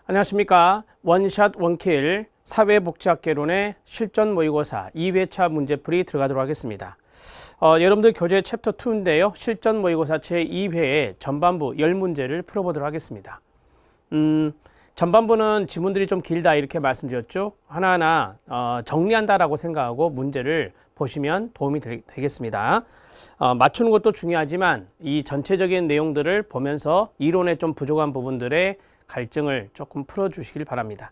안녕하십니까. 원샷 원킬 사회복지학개론의 실전 모의고사 2회차 문제풀이 들어가도록 하겠습니다. 여러분들 교재 챕터 2인데요. 실전 모의고사 제2회의 전반부 10문제를 풀어보도록 하겠습니다. 전반부는 지문들이 좀 길다 이렇게 말씀드렸죠. 하나하나 정리한다라고 생각하고 문제를 보시면 도움이 되겠습니다. 맞추는 것도 중요하지만 이 전체적인 내용들을 보면서 이론에 좀 부족한 부분들의 갈증을 조금 풀어주시길 바랍니다.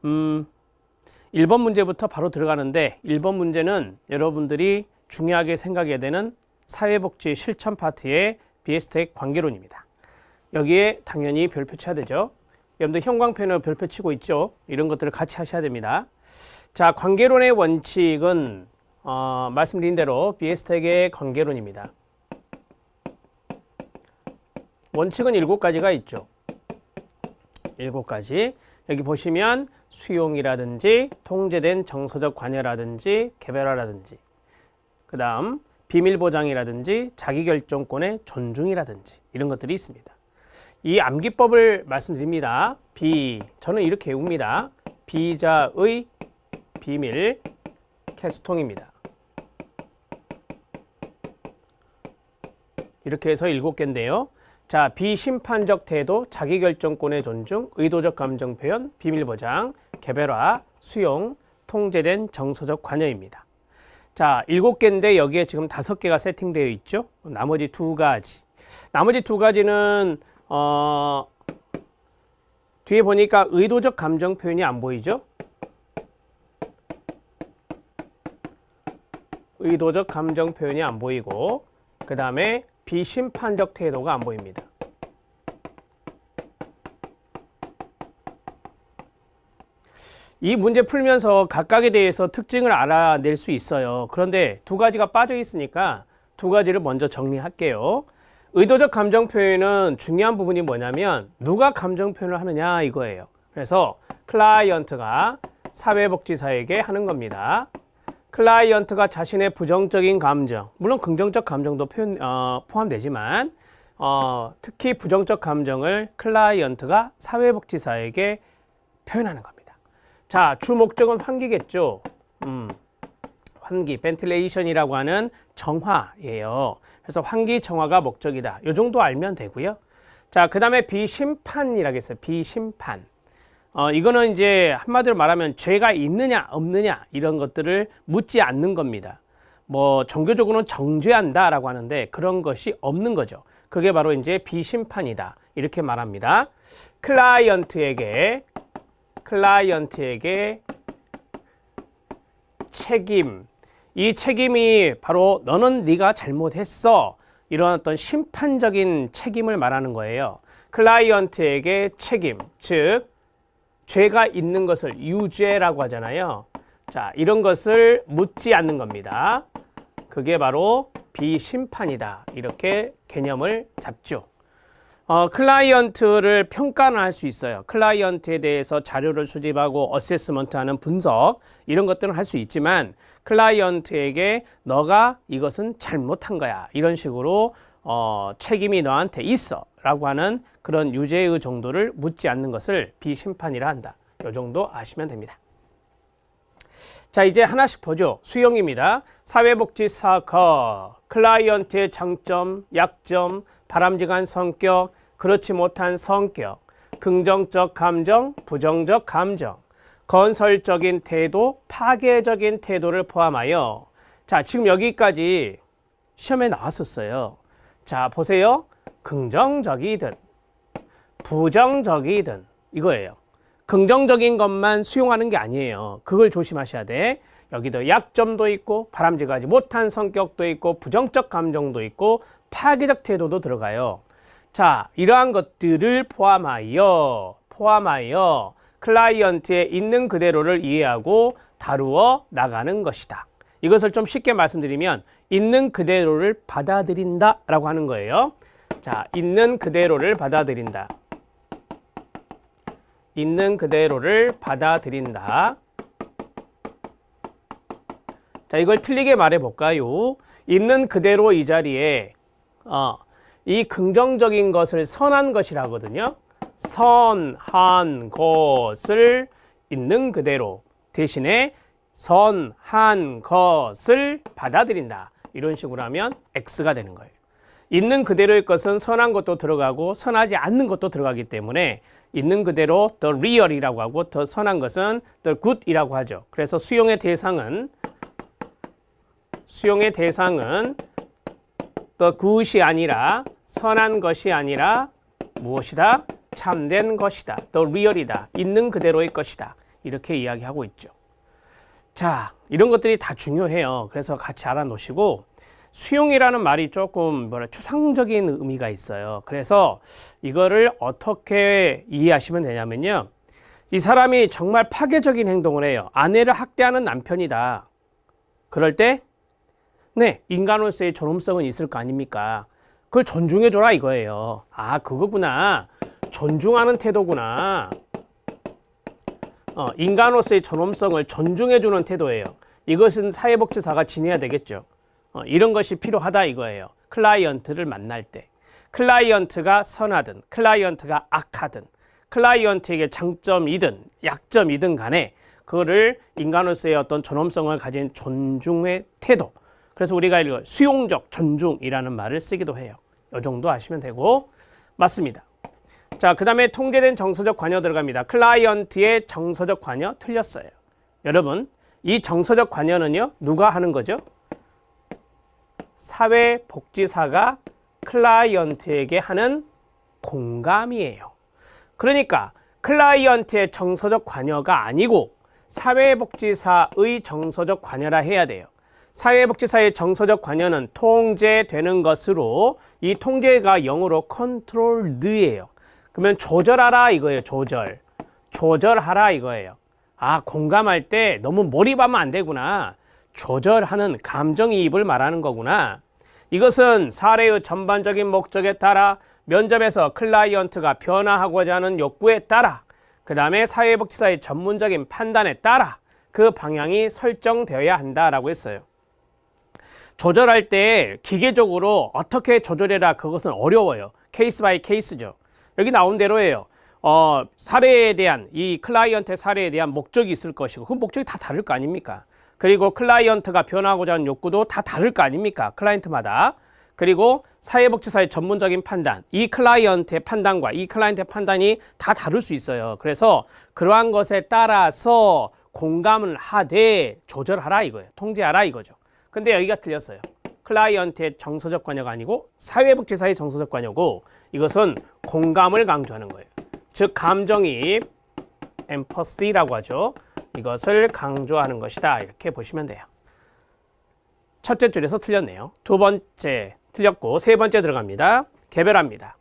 1번 문제부터 바로 들어가는데 1번 문제는 여러분들이 중요하게 생각해야 되는 사회복지 실천 파트의 비에스텍 관계론입니다. 여기에 당연히 별표 쳐야 되죠. 여러분들 형광펜으로 별표 치고 있죠. 이런 것들을 같이 하셔야 됩니다. 자, 관계론의 원칙은 말씀드린 대로 비에스텍의 관계론입니다. 원칙은 7가지가 있죠. 7가지. 여기 보시면 수용이라든지 통제된 정서적 관여라든지 개별화라든지 그 다음 비밀보장이라든지 자기결정권의 존중이라든지 이런 것들이 있습니다. 이 암기법을 말씀드립니다. 저는 이렇게 외웁니다. 비자의 비밀 캐스통입니다. 이렇게 해서 7개인데요. 자, 비심판적 태도, 자기결정권의 존중, 의도적 감정 표현, 비밀보장, 개별화, 수용, 통제된 정서적 관여입니다. 자, 7개인데 여기에 지금 5개가 세팅되어 있죠. 나머지 2가지. 나머지 2가지는 뒤에 보니까 의도적 감정 표현이 안 보이죠? 의도적 감정 표현이 안 보이고 그 다음에 비심판적 태도가 안 보입니다. 이 문제 풀면서 각각에 대해서 특징을 알아낼 수 있어요. 그런데 2가지가 빠져 있으니까 2가지를 먼저 정리할게요. 의도적 감정 표현은 중요한 부분이 뭐냐면 누가 감정 표현을 하느냐 이거예요. 그래서 클라이언트가 사회복지사에게 하는 겁니다. 클라이언트가 자신의 부정적인 감정, 물론 긍정적 감정도 포함되지만 특히 부정적 감정을 클라이언트가 사회복지사에게 표현하는 겁니다. 자, 주 목적은 환기겠죠. 환기, 벤틸레이션이라고 하는 정화예요. 그래서 환기 정화가 목적이다. 이 정도 알면 되고요. 자, 그 다음에 비심판이라고 했어요. 비심판. 이거는 이제 한마디로 말하면 죄가 있느냐 없느냐 이런 것들을 묻지 않는 겁니다. 뭐 종교적으로는 정죄한다라고 하는데 그런 것이 없는 거죠. 그게 바로 이제 비심판이다 이렇게 말합니다. 클라이언트에게 책임, 이 책임이 바로 너는 네가 잘못했어 이런 어떤 심판적인 책임을 말하는 거예요. 클라이언트에게 책임, 즉 죄가 있는 것을 유죄라고 하잖아요. 자, 이런 것을 묻지 않는 겁니다. 그게 바로 비심판이다. 이렇게 개념을 잡죠. 클라이언트를 평가는 할 수 있어요. 클라이언트에 대해서 자료를 수집하고 어세스먼트하는 분석 이런 것들은 할 수 있지만 클라이언트에게 너가 이것은 잘못한 거야. 이런 식으로 책임이 너한테 있어 라고 하는 그런 유죄의 정도를 묻지 않는 것을 비심판이라 한다. 이 정도 아시면 됩니다. 자, 이제 하나씩 보죠. 수용입니다. 사회복지사 클라이언트의 장점, 약점, 바람직한 성격, 그렇지 못한 성격, 긍정적 감정, 부정적 감정, 건설적인 태도, 파괴적인 태도를 포함하여 자, 지금 여기까지 시험에 나왔었어요. 자, 보세요. 긍정적이든 부정적이든 이거예요. 긍정적인 것만 수용하는 게 아니에요. 그걸 조심하셔야 돼. 여기도 약점도 있고 바람직하지 못한 성격도 있고 부정적 감정도 있고 파괴적 태도도 들어가요. 자, 이러한 것들을 포함하여 클라이언트의 있는 그대로를 이해하고 다루어 나가는 것이다. 이것을 좀 쉽게 말씀드리면 있는 그대로를 받아들인다 라고 하는 거예요. 자, 있는 그대로를 받아들인다. 있는 그대로를 받아들인다. 자, 이걸 틀리게 말해 볼까요? 있는 그대로 이 자리에 이 긍정적인 것을 선한 것이라 하거든요. 선한 것을 있는 그대로 대신에 선한 것을 받아들인다. 이런 식으로 하면 X가 되는 거예요. 있는 그대로의 것은 선한 것도 들어가고 선하지 않는 것도 들어가기 때문에 있는 그대로 the real이라고 하고 더 선한 것은 the good이라고 하죠. 그래서 수용의 대상은 the good이 아니라 선한 것이 아니라 무엇이다? 참된 것이다. the real이다. 있는 그대로의 것이다. 이렇게 이야기하고 있죠. 자, 이런 것들이 다 중요해요. 그래서 같이 알아놓으시고 수용이라는 말이 조금 추상적인 의미가 있어요. 그래서 이거를 어떻게 이해하시면 되냐면요. 이 사람이 정말 파괴적인 행동을 해요. 아내를 학대하는 남편이다. 그럴 때 네, 인간으로서의 존엄성은 있을 거 아닙니까? 그걸 존중해줘라 이거예요. 아, 그거구나. 존중하는 태도구나. 인간으로서의 존엄성을 존중해주는 태도예요. 이것은 사회복지사가 지녀야 되겠죠. 이런 것이 필요하다 이거예요. 클라이언트를 만날 때. 클라이언트가 선하든 클라이언트가 악하든 클라이언트에게 장점이든 약점이든 간에 그거를 인간으로서의 어떤 존엄성을 가진 존중의 태도. 그래서 우리가 이거 수용적 존중이라는 말을 쓰기도 해요. 이 정도 아시면 되고 맞습니다. 자, 그 다음에 통제된 정서적 관여 들어갑니다. 클라이언트의 정서적 관여 틀렸어요. 여러분, 이 정서적 관여는요, 누가 하는 거죠? 사회복지사가 클라이언트에게 하는 공감이에요. 그러니까 클라이언트의 정서적 관여가 아니고 사회복지사의 정서적 관여라 해야 돼요. 사회복지사의 정서적 관여는 통제되는 것으로 이 통제가 영어로 controlled예요. 그러면 조절하라 이거예요. 조절하라 이거예요. 아, 공감할 때 너무 몰입하면 안 되구나. 조절하는 감정이입을 말하는 거구나. 이것은 사례의 전반적인 목적에 따라 면접에서 클라이언트가 변화하고자 하는 욕구에 따라 그 다음에 사회복지사의 전문적인 판단에 따라 그 방향이 설정되어야 한다라고 했어요. 조절할 때 기계적으로 어떻게 조절해라 그것은 어려워요. 케이스 바이 케이스죠. 여기 나온 대로예요. 사례에 대한 이 클라이언트의 사례에 대한 목적이 있을 것이고 그 목적이 다 다를 거 아닙니까? 그리고 클라이언트가 변화하고자 하는 욕구도 다 다를 거 아닙니까? 클라이언트마다. 그리고 사회복지사의 전문적인 판단, 이 클라이언트의 판단과 이 클라이언트의 판단이 다 다를 수 있어요. 그래서 그러한 것에 따라서 공감을 하되 조절하라 이거예요. 통제하라 이거죠. 근데 여기가 틀렸어요. 클라이언트의 정서적 관여가 아니고 사회복지사의 정서적 관여고 이것은 공감을 강조하는 거예요. 즉 감정이입, empathy라고 하죠. 이것을 강조하는 것이다. 이렇게 보시면 돼요. 첫째 줄에서 틀렸네요. 두 번째 틀렸고 세 번째 들어갑니다. 개별합니다.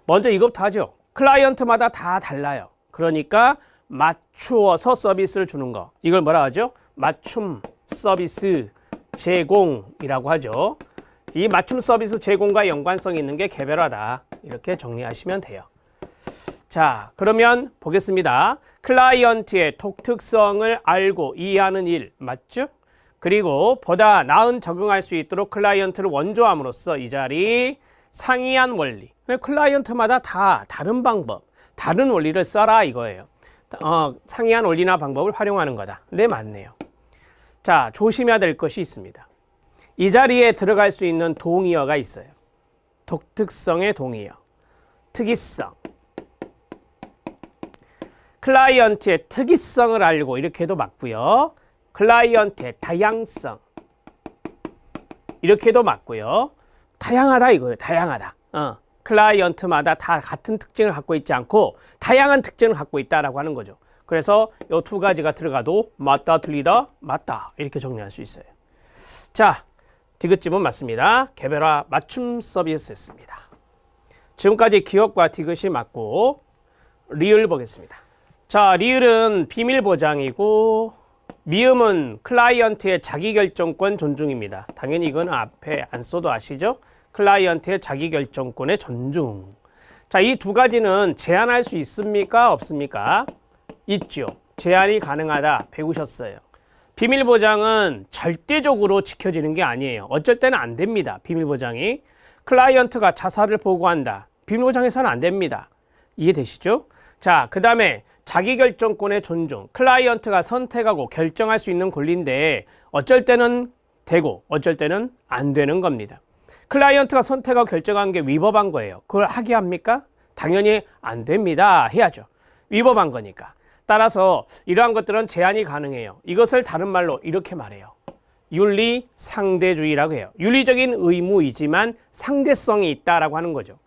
먼저 이것부터 하죠. 클라이언트마다 다 달라요. 그러니까 맞추어서 서비스를 주는 거. 이걸 뭐라 하죠? 맞춤 서비스 제공이라고 하죠. 이 맞춤 서비스 제공과 연관성이 있는 게 개별화다. 이렇게 정리하시면 돼요. 자, 그러면 보겠습니다. 클라이언트의 독특성을 알고 이해하는 일 맞죠? 그리고 보다 나은 적응할 수 있도록 클라이언트를 원조함으로써 이 자리 상이한 원리. 클라이언트마다 다 다른 방법, 다른 원리를 써라 이거예요. 상이한 원리나 방법을 활용하는 거다. 네, 맞네요. 자, 조심해야 될 것이 있습니다. 이 자리에 들어갈 수 있는 동의어가 있어요. 독특성의 동의어, 특이성. 클라이언트의 특이성을 알고 이렇게 해도 맞고요. 클라이언트의 다양성 이렇게 해도 맞고요. 다양하다 이거예요. 다양하다. 클라이언트마다 다 같은 특징을 갖고 있지 않고 다양한 특징을 갖고 있다라고 하는 거죠. 그래서 이 두 가지가 들어가도 맞다, 틀리다, 맞다 이렇게 정리할 수 있어요. 자, 디귿집은 맞습니다. 개별화 맞춤 서비스였습니다. 지금까지 기업과 디귿이 맞고 리을 보겠습니다. 자, 리을은 비밀 보장이고 미음은 클라이언트의 자기결정권 존중입니다. 당연히 이거는 앞에 안 써도 아시죠? 클라이언트의 자기결정권의 존중. 자, 이 두 가지는 제한할 수 있습니까? 없습니까? 있죠. 제한이 가능하다. 배우셨어요. 비밀 보장은 절대적으로 지켜지는 게 아니에요. 어쩔 때는 안 됩니다. 비밀 보장이. 클라이언트가 자살을 보고한다. 비밀보장해서는 안 됩니다. 이해되시죠? 자, 그 다음에 자기결정권의 존중. 클라이언트가 선택하고 결정할 수 있는 권리인데 어쩔 때는 되고 어쩔 때는 안 되는 겁니다. 클라이언트가 선택하고 결정한 게 위법한 거예요. 그걸 하게 합니까? 당연히 안 됩니다. 해야죠. 위법한 거니까. 따라서 이러한 것들은 제한이 가능해요. 이것을 다른 말로 이렇게 말해요. 윤리 상대주의라고 해요. 윤리적인 의무이지만 상대성이 있다라고 하는 거죠.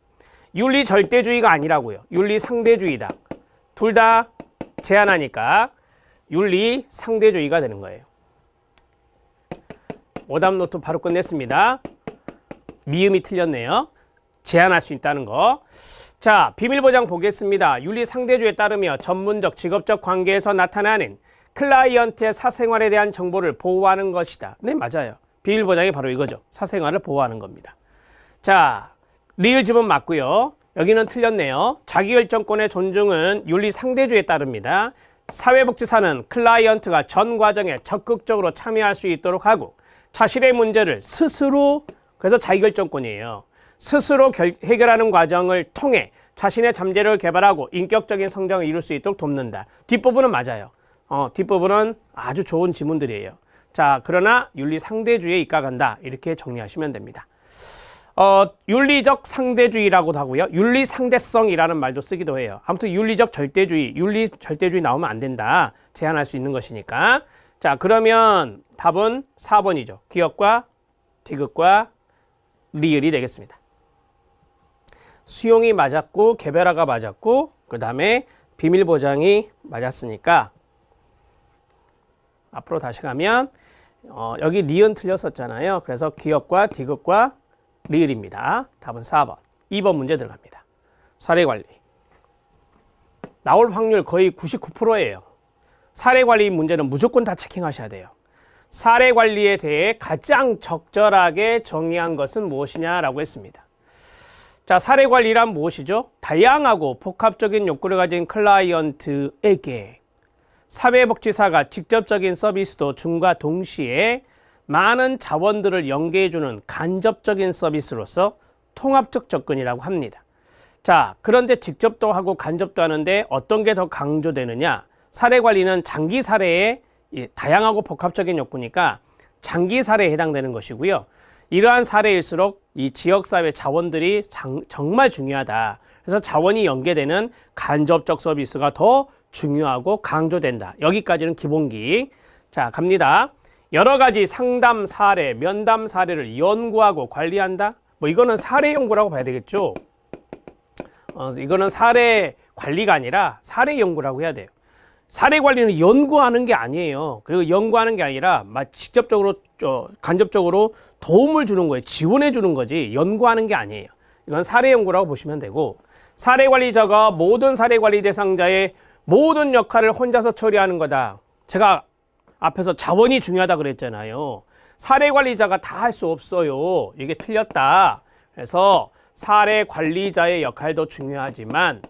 윤리 절대주의가 아니라고요. 윤리 상대주의다. 둘 다 제한하니까 윤리 상대주의가 되는 거예요. 오답 노트 바로 끝냈습니다. 미음이 틀렸네요. 제한할 수 있다는 거. 자, 비밀보장 보겠습니다. 윤리 상대주의에 따르며 전문적, 직업적 관계에서 나타나는 클라이언트의 사생활에 대한 정보를 보호하는 것이다. 네, 맞아요. 비밀보장이 바로 이거죠. 사생활을 보호하는 겁니다. 자, 리을 집은 맞고요. 여기는 틀렸네요. 자기결정권의 존중은 윤리 상대주의에 따릅니다. 사회복지사는 클라이언트가 전 과정에 적극적으로 참여할 수 있도록 하고 자신의 문제를 스스로, 그래서 자기결정권이에요. 스스로 해결하는 과정을 통해 자신의 잠재력을 개발하고 인격적인 성장을 이룰 수 있도록 돕는다. 뒷부분은 맞아요. 뒷부분은 아주 좋은 지문들이에요. 자, 그러나 윤리 상대주의에 입각한다. 이렇게 정리하시면 됩니다. 윤리적 상대주의라고도 하고요. 윤리 상대성이라는 말도 쓰기도 해요. 아무튼 윤리적 절대주의, 윤리 절대주의 나오면 안 된다. 제한할 수 있는 것이니까. 자, 그러면 답은 4번이죠. 기업과 디귿과 리을이 되겠습니다. 수용이 맞았고 개별화가 맞았고 그 다음에 비밀보장이 맞았으니까 앞으로 다시 가면 여기 니은 틀렸었잖아요. 그래서 기업과 디귿과 리을입니다. 답은 4번. 2번 문제 들어갑니다. 사례관리. 나올 확률 거의 99%예요. 사례관리 문제는 무조건 다 체킹하셔야 돼요. 사례관리에 대해 가장 적절하게 정의한 것은 무엇이냐라고 했습니다. 자, 사례관리란 무엇이죠? 다양하고 복합적인 욕구를 가진 클라이언트에게 사회복지사가 직접적인 서비스도 줌과 동시에 많은 자원들을 연계해주는 간접적인 서비스로서 통합적 접근이라고 합니다. 자, 그런데 직접도 하고 간접도 하는데 어떤 게 더 강조되느냐? 사례관리는 장기 사례에 다양하고 복합적인 욕구니까 장기 사례에 해당되는 것이고요. 이러한 사례일수록 이 지역사회 자원들이 정말 중요하다. 그래서 자원이 연계되는 간접적 서비스가 더 중요하고 강조된다. 여기까지는 기본기. 자, 갑니다. 여러 가지 상담 사례, 면담 사례를 연구하고 관리한다. 뭐 이거는 사례 연구라고 봐야 되겠죠. 이거는 사례 관리가 아니라 사례 연구라고 해야 돼요. 사례 관리는 연구하는 게 아니에요. 그리고 연구하는 게 아니라 직접적으로 간접적으로 도움을 주는 거예요. 지원해 주는 거지 연구하는 게 아니에요. 이건 사례 연구라고 보시면 되고, 사례 관리자가 모든 사례 관리 대상자의 모든 역할을 혼자서 처리하는 거다. 제가 앞에서 자원이 중요하다 그랬잖아요. 사례 관리자가 다 할 수 없어요. 이게 틀렸다. 그래서 사례 관리자의 역할도 중요하지만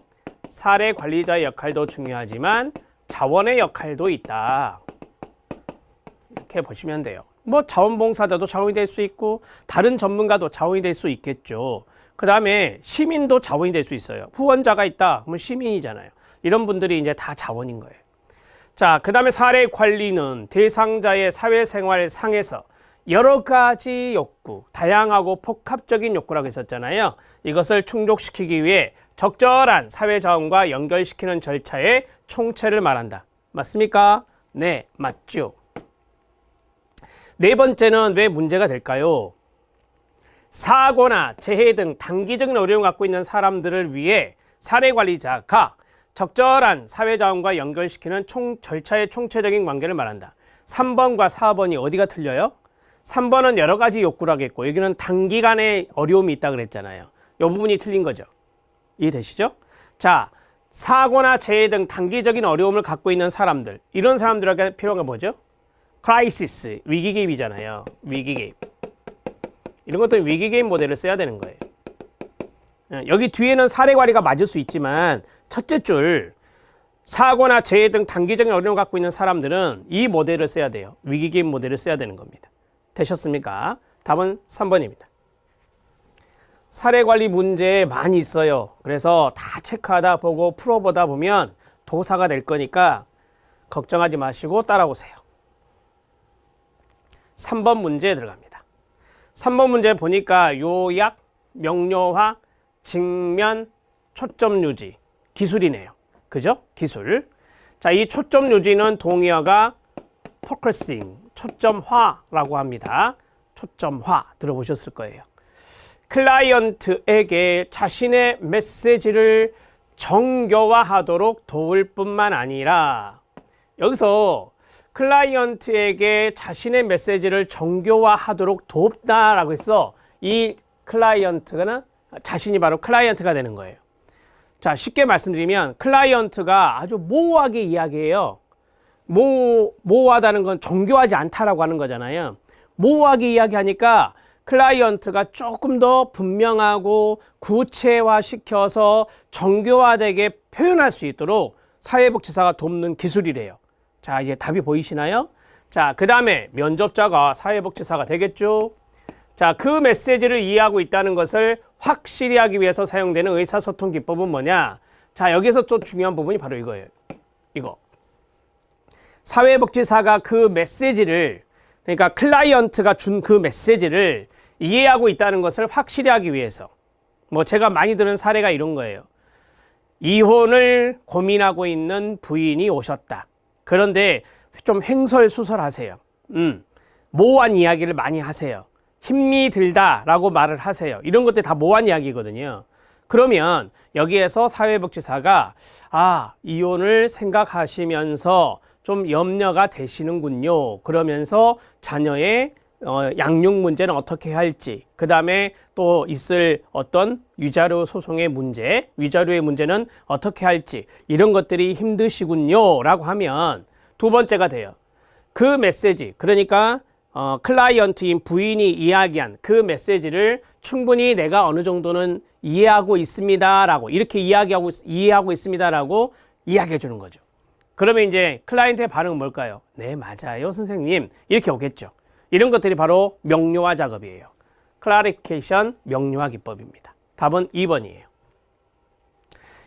자원의 역할도 있다. 이렇게 보시면 돼요. 뭐 자원봉사자도 자원이 될 수 있고 다른 전문가도 자원이 될 수 있겠죠. 그 다음에 시민도 자원이 될 수 있어요. 후원자가 있다. 그러면 시민이잖아요. 이런 분들이 이제 다 자원인 거예요. 자, 그 다음에 사례 관리는 대상자의 사회생활 상에서 여러 가지 욕구, 다양하고 복합적인 욕구라고 했었잖아요. 이것을 충족시키기 위해 적절한 사회자원과 연결시키는 절차의 총체를 말한다. 맞습니까? 네, 맞죠. 네 번째는 왜 문제가 될까요? 사고나 재해 등 단기적인 어려움을 갖고 있는 사람들을 위해 사례관리자가 적절한 사회자원과 연결시키는 절차의 총체적인 관계를 말한다. 3번과 4번이 어디가 틀려요? 3번은 여러 가지 욕구라고 했고 여기는 단기간에 어려움이 있다 그랬잖아요. 이 부분이 틀린 거죠. 이해되시죠? 자, 사고나 재해 등 단기적인 어려움을 갖고 있는 사람들, 이런 사람들에게 필요한 게 뭐죠? 크라이시스, 위기개입이잖아요. 위기개입. 이런 것들은 위기개입 모델을 써야 되는 거예요. 여기 뒤에는 사례관리가 맞을 수 있지만 첫째 줄 사고나 재해 등 단기적인 어려움을 갖고 있는 사람들은 이 모델을 써야 돼요. 위기개입 모델을 써야 되는 겁니다. 되셨습니까? 답은 3번입니다. 사례 관리 문제 많이 있어요. 그래서 다 체크하다 보고 풀어보다 보면 도사가 될 거니까 걱정하지 마시고 따라오세요. 3번 문제에 들어갑니다. 3번 문제 보니까 요약, 명료화, 직면, 초점 유지, 기술이네요. 그죠? 기술. 자, 이 초점 유지는 동의어가 focusing, 초점화라고 합니다. 초점화 들어보셨을 거예요. 클라이언트에게 자신의 메시지를 정교화하도록 도울 뿐만 아니라, 여기서 클라이언트에게 자신의 메시지를 정교화하도록 돕다라고 해서 이 클라이언트가 자신이 바로 클라이언트가 되는 거예요. 자, 쉽게 말씀드리면 클라이언트가 아주 모호하게 이야기해요. 모호하다는 건 정교하지 않다라고 하는 거잖아요. 모호하게 이야기하니까 클라이언트가 조금 더 분명하고 구체화시켜서 정교화되게 표현할 수 있도록 사회복지사가 돕는 기술이래요. 자, 이제 답이 보이시나요? 자, 그 다음에 면접자가 사회복지사가 되겠죠. 자, 그 메시지를 이해하고 있다는 것을 확실히 하기 위해서 사용되는 의사소통 기법은 뭐냐? 자, 여기서 또 중요한 부분이 바로 이거예요. 이거. 사회복지사가 그 메시지를, 그러니까 클라이언트가 준 그 메시지를 이해하고 있다는 것을 확실히 하기 위해서, 뭐 제가 많이 들은 사례가 이런 거예요. 이혼을 고민하고 있는 부인이 오셨다. 그런데 좀 횡설수설하세요. 모호한 이야기를 많이 하세요. 힘이 들다라고 말을 하세요. 이런 것들 다 모호한 이야기거든요. 그러면 여기에서 사회복지사가 이혼을 생각하시면서 좀 염려가 되시는군요. 그러면서 자녀의 양육 문제는 어떻게 할지, 그 다음에 또 있을 어떤 위자료 소송의 문제, 위자료의 문제는 어떻게 할지, 이런 것들이 힘드시군요 라고 하면 두 번째가 돼요. 그 메시지, 그러니까 클라이언트인 부인이 이야기한 그 메시지를 충분히 내가 어느 정도는 이해하고 있습니다 라고, 이렇게 이해하고 있습니다 라고 이야기해 주는 거죠. 그러면 이제 클라이언트의 반응은 뭘까요? 네, 맞아요 선생님, 이렇게 오겠죠. 이런 것들이 바로 명료화 작업이에요. 클래리피케이션 명료화 기법입니다. 답은 2번이에요.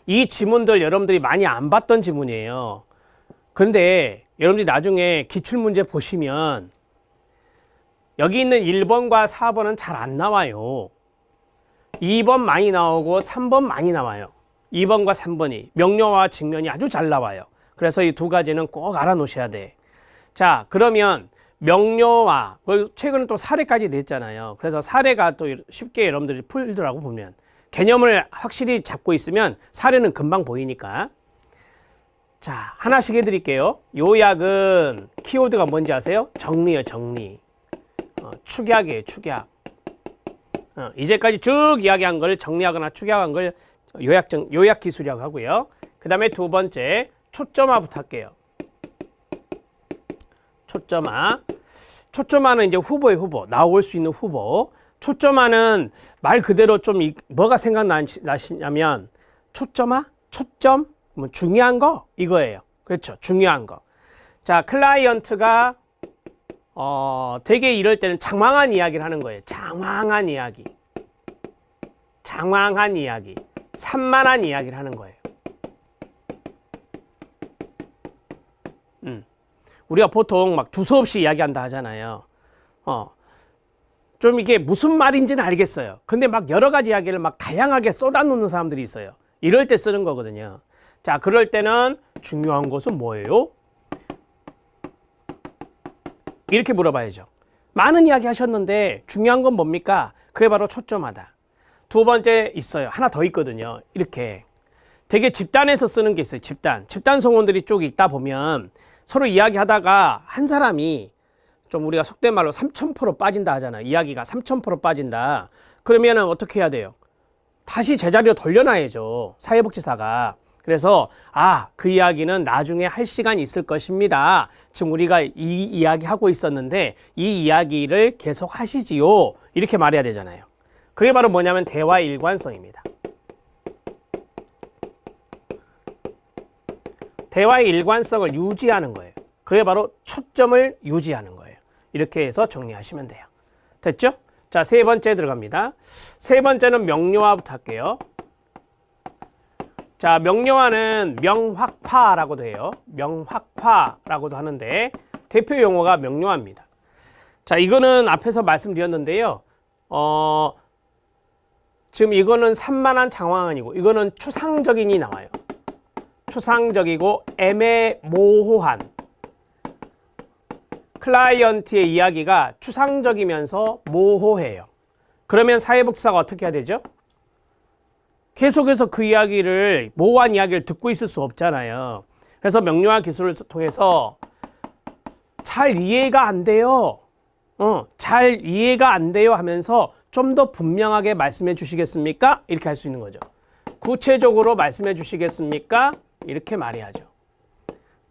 이 지문들 여러분들이 많이 안 봤던 지문이에요. 그런데 여러분들이 나중에 기출문제 보시면 여기 있는 1번과 4번은 잘 안 나와요. 2번 많이 나오고 3번 많이 나와요. 2번과 3번이 명료화와 직면이 아주 잘 나와요. 그래서 이 두 가지는 꼭 알아놓으셔야 돼. 자, 그러면 명료화, 최근에 또 사례까지 냈잖아요. 그래서 사례가 또 쉽게 여러분들이 풀더라고 보면. 개념을 확실히 잡고 있으면 사례는 금방 보이니까. 자, 하나씩 해드릴게요. 요약은 키워드가 뭔지 아세요? 정리요, 정리. 축약이에요, 축약. 이제까지 쭉 이야기한 걸 정리하거나 축약한 걸 요약 기술이라고 하고요. 그 다음에 두 번째, 초점화부터 할게요. 초점화. 초점화는 이제 후보예요, 후보. 나올 수 있는 후보. 초점화는 말 그대로 좀 뭐가 생각나시냐면 초점화? 초점? 뭐 중요한 거? 이거예요. 그렇죠. 중요한 거. 자, 클라이언트가 되게 이럴 때는 장황한 이야기를 하는 거예요. 장황한 이야기. 장황한 이야기. 산만한 이야기를 하는 거예요. 우리가 보통 막 두서없이 이야기한다 하잖아요. 좀 이게 무슨 말인지는 알겠어요. 근데 막 여러 가지 이야기를 막 다양하게 쏟아놓는 사람들이 있어요. 이럴 때 쓰는 거거든요. 자, 그럴 때는 중요한 것은 뭐예요? 이렇게 물어봐야죠. 많은 이야기 하셨는데 중요한 건 뭡니까? 그게 바로 초점하다. 두 번째 있어요. 하나 더 있거든요. 이렇게 되게 집단에서 쓰는 게 있어요. 집단 성원들이 쭉 있다 보면 서로 이야기하다가 한 사람이 좀 우리가 속된 말로 3000% 빠진다 하잖아요. 이야기가 3000% 빠진다. 그러면은 어떻게 해야 돼요? 다시 제자리로 돌려놔야죠. 사회복지사가. 그래서 그 이야기는 나중에 할 시간이 있을 것입니다. 지금 우리가 이 이야기 하고 있었는데 이 이야기를 계속 하시지요. 이렇게 말해야 되잖아요. 그게 바로 뭐냐면 대화 일관성입니다. 대화의 일관성을 유지하는 거예요. 그게 바로 초점을 유지하는 거예요. 이렇게 해서 정리하시면 돼요. 됐죠? 자, 세 번째 들어갑니다. 세 번째는 명료화부터 할게요. 자, 명료화는 명확화라고도 해요. 명확화라고도 하는데 대표 용어가 명료화입니다. 자, 이거는 앞에서 말씀드렸는데요. 지금 이거는 산만한 장황한이고 이거는 추상적인이 나와요. 추상적이고 애매모호한. 클라이언트의 이야기가 추상적이면서 모호해요. 그러면 사회복지사가 어떻게 해야 되죠? 계속해서 그 이야기를, 모호한 이야기를 듣고 있을 수 없잖아요. 그래서 명료화 기술을 통해서 잘 이해가 안 돼요. 잘 이해가 안 돼요 하면서 좀 더 분명하게 말씀해 주시겠습니까? 이렇게 할 수 있는 거죠. 구체적으로 말씀해 주시겠습니까? 이렇게 말해야죠.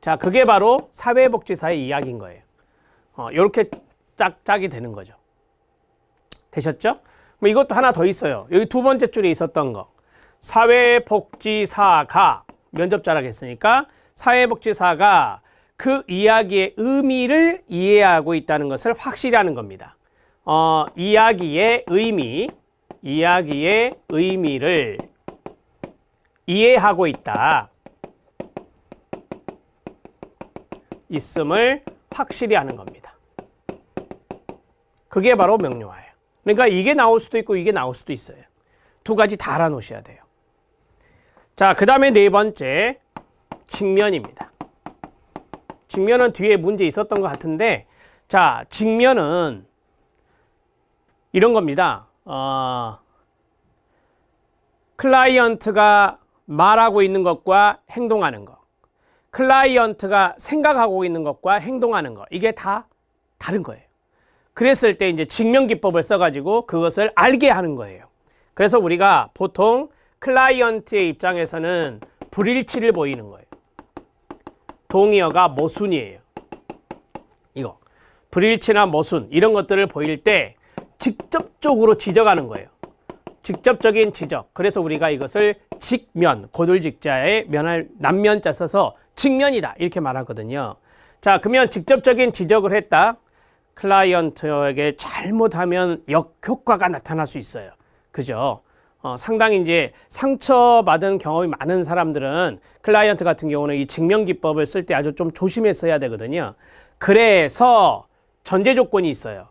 자, 그게 바로 사회복지사의 이야기인 거예요. 이렇게 짝이 되는 거죠. 되셨죠? 뭐 이것도 하나 더 있어요. 여기 두 번째 줄에 있었던 거. 사회복지사가 면접자라고 했으니까 사회복지사가 그 이야기의 의미를 이해하고 있다는 것을 확실히 하는 겁니다. 이야기의 의미를 이해하고 있음을 확실히 하는 겁니다. 그게 바로 명료화예요. 그러니까 이게 나올 수도 있고 이게 나올 수도 있어요. 두 가지 다 알아놓으셔야 돼요. 자, 그 다음에 네 번째, 직면입니다. 직면은 뒤에 문제 있었던 것 같은데, 자, 직면은 이런 겁니다. 클라이언트가 말하고 있는 것과 행동하는 것, 클라이언트가 생각하고 있는 것과 행동하는 것, 이게 다 다른 거예요. 그랬을 때 이제 직면 기법을 써가지고 그것을 알게 하는 거예요. 그래서 우리가 보통 클라이언트의 입장에서는 불일치를 보이는 거예요. 동의어가 모순이에요. 이거 불일치나 모순 이런 것들을 보일 때 직접적으로 지적하는 거예요. 직접적인 지적. 그래서 우리가 이것을 직면, 고들직자에 면할 남면자 써서 직면이다 이렇게 말하거든요. 자, 그러면 직접적인 지적을 했다. 클라이언트에게 잘못하면 역효과가 나타날 수 있어요. 그죠? 상당히 이제 상처받은 경험이 많은 사람들은 클라이언트 같은 경우는 이 직면 기법을 쓸 때 아주 좀 조심했어야 되거든요. 그래서 전제 조건이 있어요.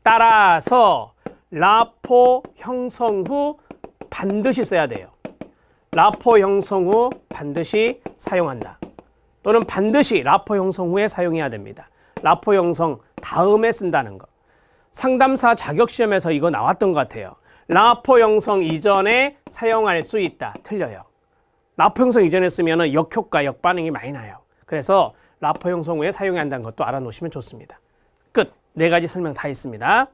따라서 라포 형성 후 반드시 써야 돼요. 라포 형성 후 반드시 사용한다. 또는 반드시 라포 형성 후에 사용해야 됩니다. 라포 형성 다음에 쓴다는 거. 상담사 자격시험에서 이거 나왔던 것 같아요. 라포 형성 이전에 사용할 수 있다. 틀려요. 라포 형성 이전에 쓰면 역효과, 역반응이 많이 나요. 그래서 라포 형성 후에 사용해야 한다는 것도 알아놓으시면 좋습니다. 끝. 네 가지 설명 다 했습니다.